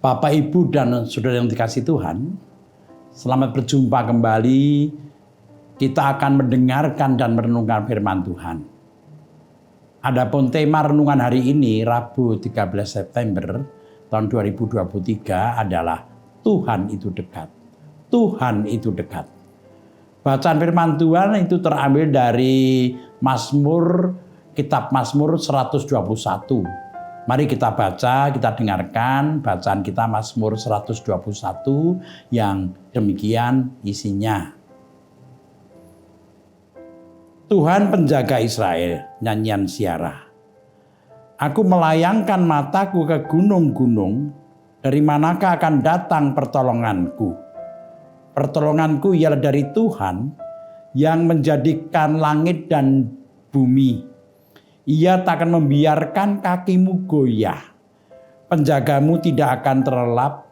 Bapak, Ibu, dan saudara yang dikasihi Tuhan, selamat berjumpa kembali. Kita akan mendengarkan dan merenungkan firman Tuhan. Adapun tema renungan hari ini, Rabu 13 September tahun 2023 adalah Tuhan itu dekat. Tuhan itu dekat. Bacaan firman Tuhan itu terambil dari Mazmur, kitab Mazmur 121. Mari kita baca, kita dengarkan bacaan kita Mazmur 121 yang demikian isinya. Tuhan penjaga Israel, nyanyian Syarah. Aku melayangkan mataku ke gunung-gunung, dari manakah akan datang pertolonganku? Pertolonganku ialah dari Tuhan yang menjadikan langit dan bumi. Ia tak akan membiarkan kakimu goyah. Penjagamu tidak akan terlelap.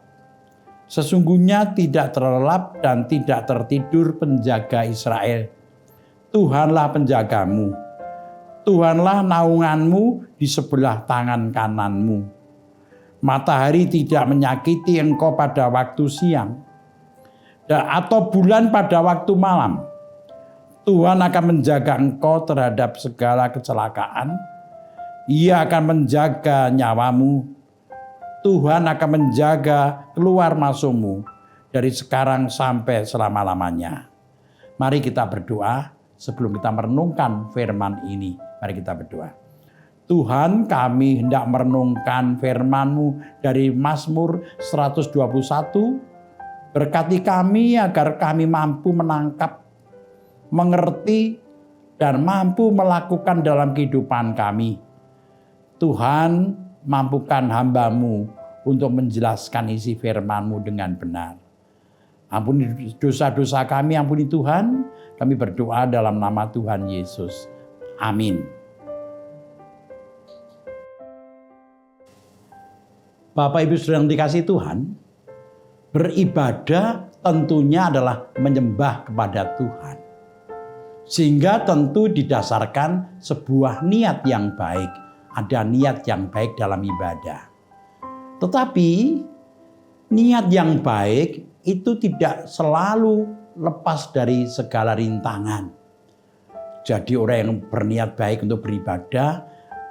Sesungguhnya tidak terlelap dan tidak tertidur penjaga Israel. Tuhanlah penjagamu. Tuhanlah naunganmu di sebelah tangan kananmu. Matahari tidak menyakiti engkau pada waktu siang, atau bulan pada waktu malam. Tuhan akan menjaga engkau terhadap segala kecelakaan. Ia akan menjaga nyawamu. Tuhan akan menjaga keluar masukmu dari sekarang sampai selama-lamanya. Mari kita berdoa sebelum kita merenungkan firman ini. Mari kita berdoa. Tuhan, kami hendak merenungkan firman-Mu dari Mazmur 121. Berkati kami agar kami mampu menangkap, mengerti, dan mampu melakukan dalam kehidupan kami. Tuhan, mampukan hamba-Mu untuk menjelaskan isi firman-Mu dengan benar. Ampuni dosa-dosa kami, ampuni Tuhan. Kami berdoa dalam nama Tuhan Yesus. Amin. Bapak, Ibu, saudara yang dikasihi Tuhan, beribadah tentunya adalah menyembah kepada Tuhan. Sehingga tentu didasarkan sebuah niat yang baik. Ada niat yang baik dalam ibadah. Tetapi niat yang baik itu tidak selalu lepas dari segala rintangan. Jadi orang yang berniat baik untuk beribadah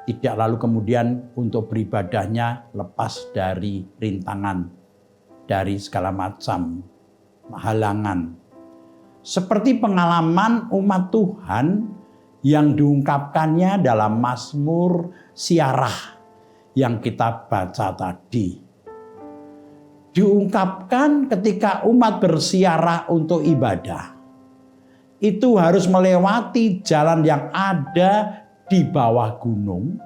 tidak lalu kemudian untuk beribadahnya lepas dari rintangan, dari segala macam halangan. Seperti pengalaman umat Tuhan yang diungkapkannya dalam Mazmur Syarah yang kita baca tadi. Diungkapkan ketika umat bersiarah untuk ibadah. Itu harus melewati jalan yang ada di bawah gunung.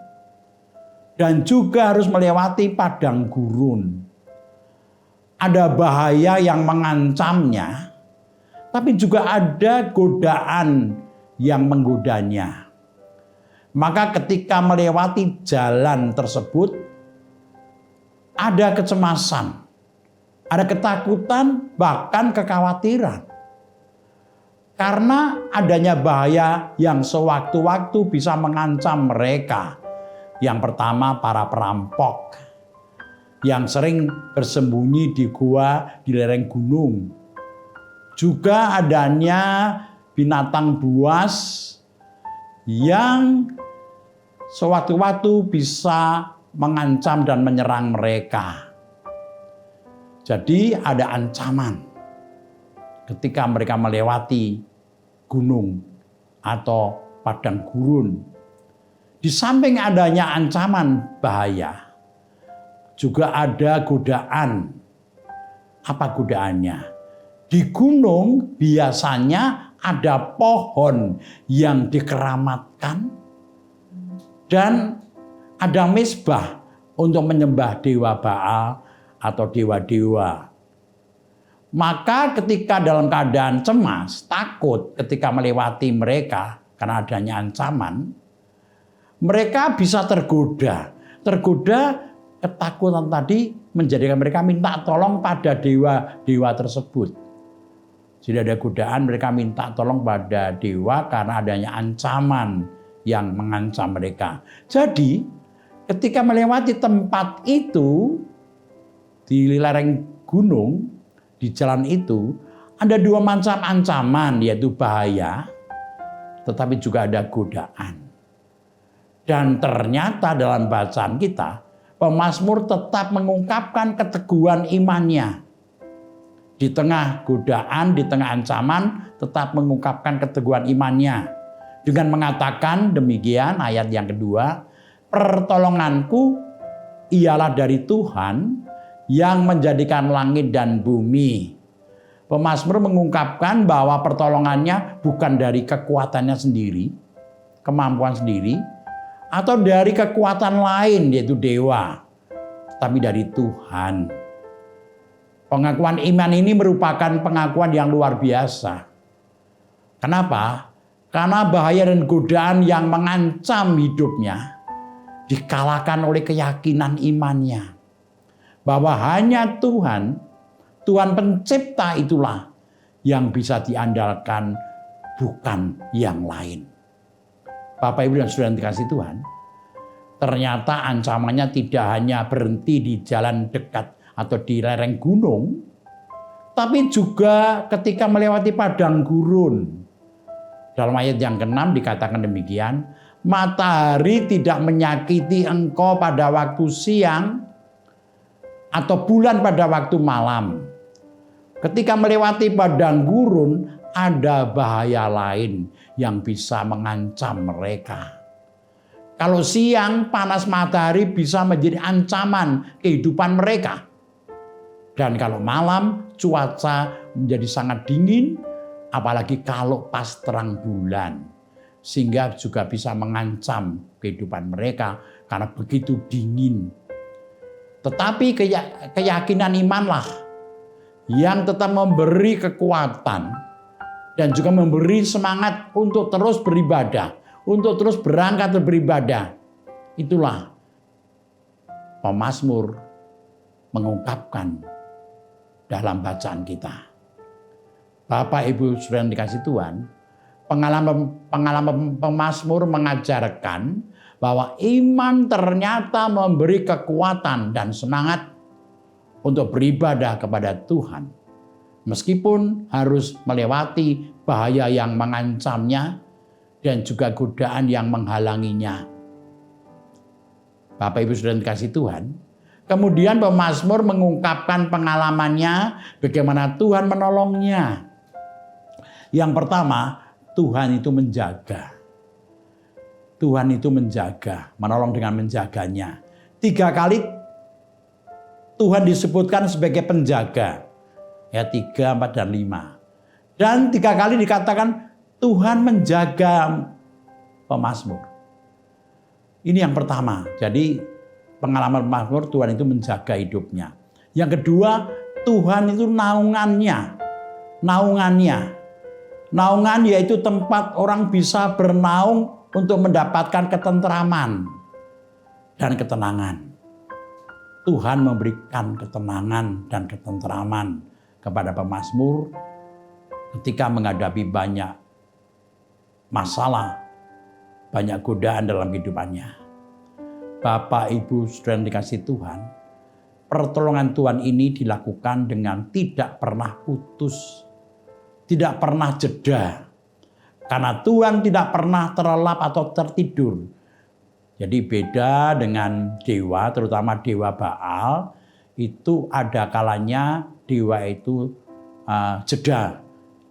Dan juga harus melewati padang gurun. Ada bahaya yang mengancamnya. Tapi juga ada godaan yang menggodanya. Maka ketika melewati jalan tersebut, ada kecemasan, ada ketakutan, bahkan kekhawatiran. Karena adanya bahaya yang sewaktu-waktu bisa mengancam mereka. Yang pertama, para perampok yang sering bersembunyi di gua di lereng gunung. Juga adanya binatang buas yang sewaktu-waktu bisa mengancam dan menyerang mereka. Jadi ada ancaman ketika mereka melewati gunung atau padang gurun. Di samping adanya ancaman bahaya, juga ada godaan. Apa godaannya? Di gunung biasanya ada pohon yang dikeramatkan dan ada mezbah untuk menyembah dewa Baal atau dewa-dewa. Maka ketika dalam keadaan cemas, takut ketika melewati mereka karena adanya ancaman, mereka bisa tergoda. Tergoda ketakutan tadi menjadikan mereka minta tolong pada dewa-dewa tersebut. Jadi ada godaan mereka minta tolong pada dewa karena adanya ancaman yang mengancam mereka. Jadi ketika melewati tempat itu, di lereng gunung, di jalan itu ada dua macam ancaman, yaitu bahaya, tetapi juga ada godaan. Dan ternyata dalam bacaan kita, pemazmur tetap mengungkapkan keteguhan imannya. Di tengah godaan, di tengah ancaman, tetap mengungkapkan keteguhan imannya. Dengan mengatakan demikian, ayat yang kedua, pertolonganku ialah dari Tuhan yang menjadikan langit dan bumi. Pemazmur mengungkapkan bahwa pertolongannya bukan dari kekuatannya sendiri, kemampuan sendiri, atau dari kekuatan lain yaitu dewa, tapi dari Tuhan. Pengakuan iman ini merupakan pengakuan yang luar biasa. Kenapa? Karena bahaya dan godaan yang mengancam hidupnya dikalahkan oleh keyakinan imannya. Bahwa hanya Tuhan pencipta itulah yang bisa diandalkan, bukan yang lain. Bapak Ibu dan Saudara yang dikasihi Tuhan, ternyata ancamannya tidak hanya berhenti di jalan dekat atau di lereng gunung, tapi juga ketika melewati padang gurun. Dalam ayat yang ke-6 dikatakan demikian, matahari tidak menyakiti engkau pada waktu siang atau bulan pada waktu malam. Ketika melewati padang gurun, ada bahaya lain yang bisa mengancam mereka. Kalau siang panas matahari bisa menjadi ancaman kehidupan mereka. Dan kalau malam cuaca menjadi sangat dingin, apalagi kalau pas terang bulan. Sehingga juga bisa mengancam kehidupan mereka karena begitu dingin. Tetapi keyakinan imanlah yang tetap memberi kekuatan dan juga memberi semangat untuk terus beribadah, untuk terus berangkat beribadah. Itulah pemazmur mengungkapkan dalam bacaan kita. Bapak Ibu Saudara yang dikasihi Tuhan, pengalaman pemazmur mengajarkan bahwa iman ternyata memberi kekuatan dan semangat untuk beribadah kepada Tuhan. Meskipun harus melewati bahaya yang mengancamnya dan juga godaan yang menghalanginya. Bapak Ibu Saudara yang dikasihi Tuhan, kemudian pemazmur mengungkapkan pengalamannya bagaimana Tuhan menolongnya. Yang pertama, Tuhan itu menjaga. Tuhan itu menjaga, menolong dengan menjaganya. 3 kali Tuhan disebutkan sebagai penjaga. Ya 3, 4, dan 5. Dan 3 kali dikatakan Tuhan menjaga pemazmur. Ini yang pertama. Jadi pengalaman pemazmur, Tuhan itu menjaga hidupnya. Yang kedua, Tuhan itu naungannya. Naungan yaitu tempat orang bisa bernaung untuk mendapatkan ketentraman dan ketenangan. Tuhan memberikan ketenangan dan ketentraman kepada pemazmur ketika menghadapi banyak masalah, banyak godaan dalam kehidupannya. Bapak, Ibu, Saudara yang dikasihi Tuhan, pertolongan Tuhan ini dilakukan dengan tidak pernah putus, tidak pernah jeda. Karena Tuhan tidak pernah terlelap atau tertidur. Jadi beda dengan dewa, terutama dewa Baal, itu ada kalanya dewa itu jeda.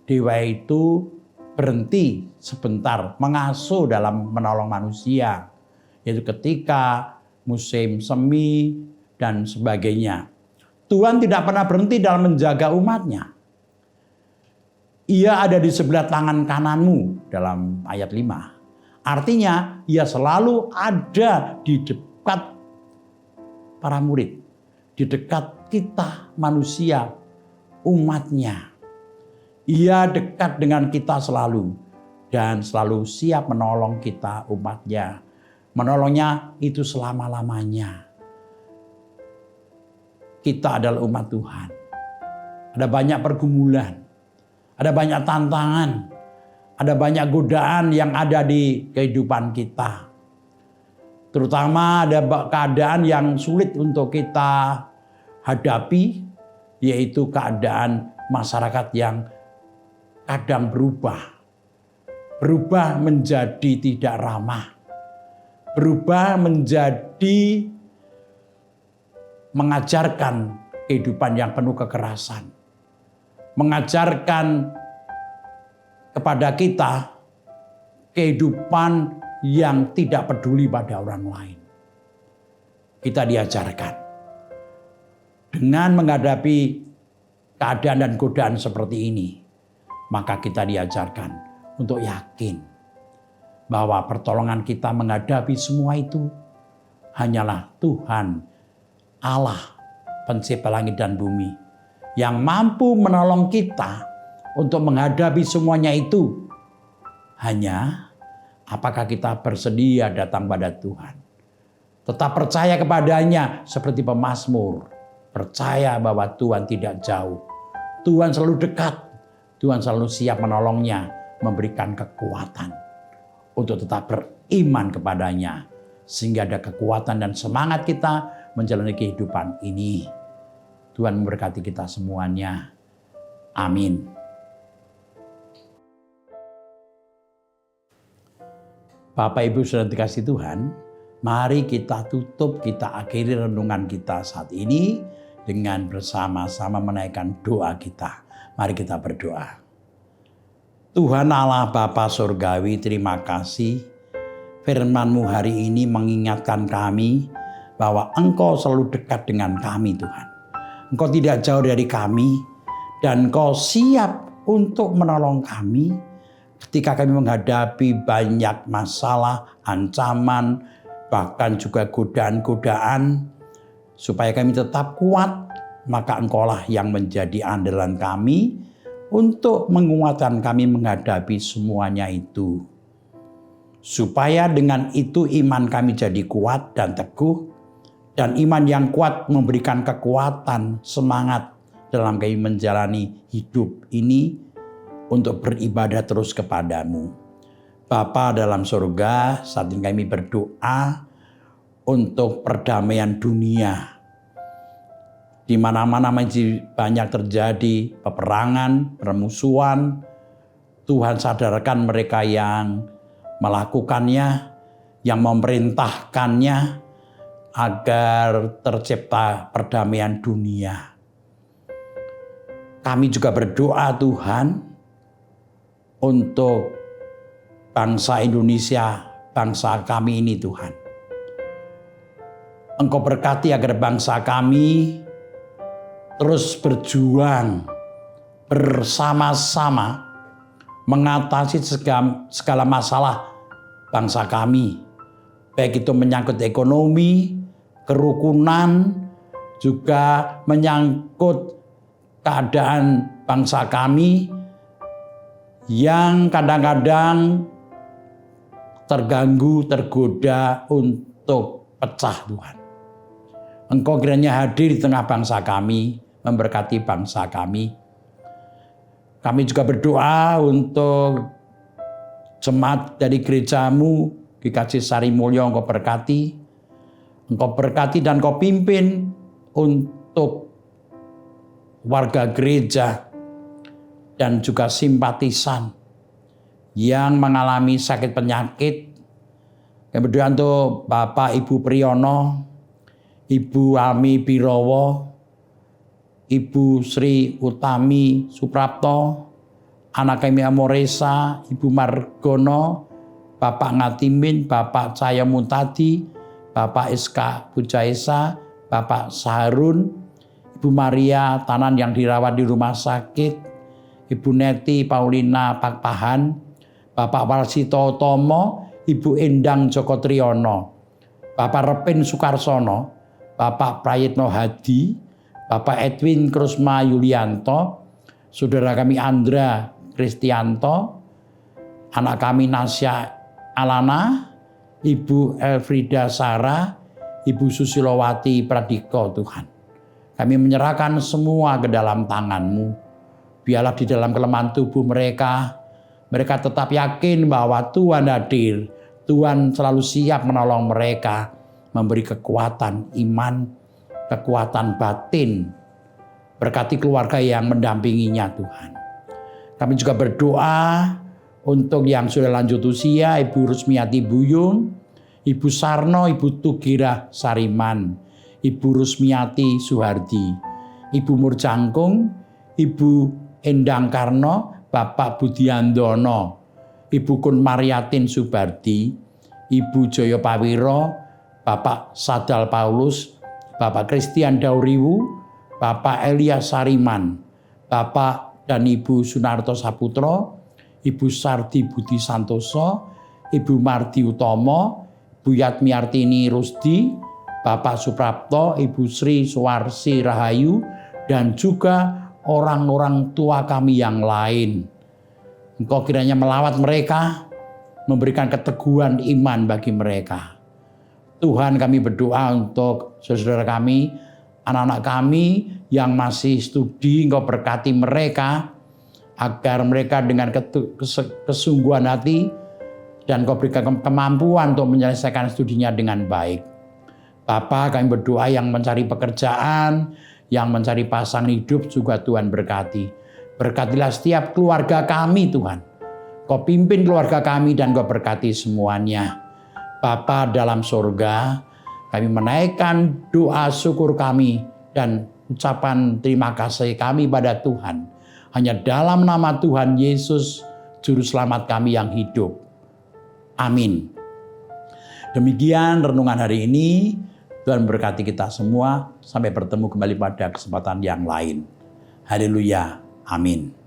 Dewa itu berhenti sebentar, mengasuh dalam menolong manusia. Yaitu ketika musim semi dan sebagainya. Tuhan tidak pernah berhenti dalam menjaga umatnya. Ia ada di sebelah tangan kananmu dalam ayat 5. Artinya ia selalu ada di dekat para murid. Di dekat kita manusia, umatnya. Ia dekat dengan kita selalu. Dan selalu siap menolong kita umatnya. Menolongnya itu selama-lamanya. Kita adalah umat Tuhan. Ada banyak pergumulan. Ada banyak tantangan, ada banyak godaan yang ada di kehidupan kita. Terutama ada keadaan yang sulit untuk kita hadapi, yaitu keadaan masyarakat yang kadang berubah menjadi tidak ramah, berubah menjadi mengajarkan kehidupan yang penuh kekerasan, mengajarkan kepada kita kehidupan yang tidak peduli pada orang lain. Kita diajarkan dengan menghadapi keadaan dan godaan seperti ini, maka kita diajarkan untuk yakin bahwa pertolongan kita menghadapi semua itu hanyalah Tuhan Allah pencipta langit dan bumi yang mampu menolong kita untuk menghadapi semuanya itu. Hanya apakah kita bersedia datang pada Tuhan, tetap percaya kepadanya seperti pemazmur, percaya bahwa Tuhan tidak jauh, Tuhan selalu dekat, Tuhan selalu siap menolongnya, memberikan kekuatan untuk tetap beriman kepadanya, sehingga ada kekuatan dan semangat kita menjalani kehidupan ini. Tuhan memberkati kita semuanya. Amin. Bapak Ibu saudara dikasih Tuhan, mari kita tutup, kita akhiri renungan kita saat ini dengan bersama-sama menaikkan doa kita. Mari kita berdoa. Tuhan Allah Bapa Surgawi, terima kasih firman-Mu hari ini mengingatkan kami bahwa Engkau selalu dekat dengan kami Tuhan. Engkau tidak jauh dari kami dan Engkau siap untuk menolong kami ketika kami menghadapi banyak masalah, ancaman, bahkan juga godaan-godaan. Supaya kami tetap kuat, maka Engkaulah yang menjadi andalan kami untuk menguatkan kami menghadapi semuanya itu. Supaya dengan itu iman kami jadi kuat dan teguh, dan iman yang kuat memberikan kekuatan, semangat dalam kami menjalani hidup ini untuk beribadah terus kepadamu. Bapa dalam surga, saat ini kami berdoa untuk perdamaian dunia. Di mana-mana masih banyak terjadi peperangan, permusuhan. Tuhan sadarkan mereka yang melakukannya, yang memerintahkannya agar tercipta perdamaian dunia. Kami juga berdoa Tuhan untuk bangsa Indonesia, bangsa kami ini Tuhan. Engkau berkati agar bangsa kami terus berjuang bersama-sama mengatasi segala masalah bangsa kami. Baik itu menyangkut ekonomi, kerukunan, juga menyangkut keadaan bangsa kami yang kadang-kadang terganggu, tergoda untuk pecah Tuhan. Engkau kiranya hadir di tengah bangsa kami, memberkati bangsa kami. Kami juga berdoa untuk jemaat dari gerejamu, GKJ Sari Mulyo, Engkau berkati dan Engkau pimpin untuk warga gereja dan juga simpatisan yang mengalami sakit penyakit. Kami berdoa untuk Bapak Ibu Priyono, Ibu Ami Birowo, Ibu Sri Utami Suprapto, anak kami Amoresa, Ibu Margono, Bapak Ngatimin, Bapak Cahaya Muntadi, Bapak Iska Pujaesa, Bapak Saharun, Ibu Maria Tanan yang dirawat di rumah sakit, Ibu Neti Paulina Pakpahan, Bapak Warsito Tomo, Ibu Endang Joko Triyono, Bapak Repin Sukarsono, Bapak Prayitno Hadi, Bapak Edwin Krusma Yulianto, Saudara kami Andra Kristianto, anak kami Nasya Alana, Ibu Elfrida Sarah, Ibu Susilowati Pradiko Tuhan. Kami menyerahkan semua ke dalam tangan-Mu. Biarlah di dalam kelemahan tubuh mereka tetap yakin bahwa Tuhan hadir. Tuhan selalu siap menolong mereka, memberi kekuatan, iman, kekuatan batin. Berkati keluarga yang mendampinginya Tuhan. Kami juga berdoa untuk yang sudah lanjut usia, Ibu Rusmiati Buyung, Ibu Sarno, Ibu Tugira Sariman, Ibu Rusmiati Suhardi, Ibu Murjangkung, Ibu Endang Karno, Bapak Budiandono, Ibu Kun Mariatin Subardi, Ibu Joyo Pawiro, Bapak Sadal Paulus, Bapak Christian Dauriwu, Bapak Elia Sariman, Bapak dan Ibu Sunarto Saputro, Ibu Sardi Budi Santoso, Ibu Mardi Utomo, Bu Yatmi Artini Rusdi, Bapak Suprapto, Ibu Sri Suwarsi Rahayu, dan juga orang-orang tua kami yang lain. Engkau kiranya melawat mereka, memberikan keteguhan iman bagi mereka. Tuhan, kami berdoa untuk saudara kami, anak-anak kami yang masih studi, Engkau berkati mereka, agar mereka dengan kesungguhan hati dan Engkau berikan kemampuan untuk menyelesaikan studinya dengan baik. Bapa, kami berdoa yang mencari pekerjaan, yang mencari pasangan hidup juga Tuhan berkati. Berkatilah setiap keluarga kami Tuhan. Kau pimpin keluarga kami dan Kau berkati semuanya. Bapa dalam surga, kami menaikkan doa syukur kami dan ucapan terima kasih kami pada Tuhan. Hanya dalam nama Tuhan Yesus, Juru Selamat kami yang hidup. Amin. Demikian renungan hari ini. Tuhan berkati kita semua. Sampai bertemu kembali pada kesempatan yang lain. Haleluya. Amin.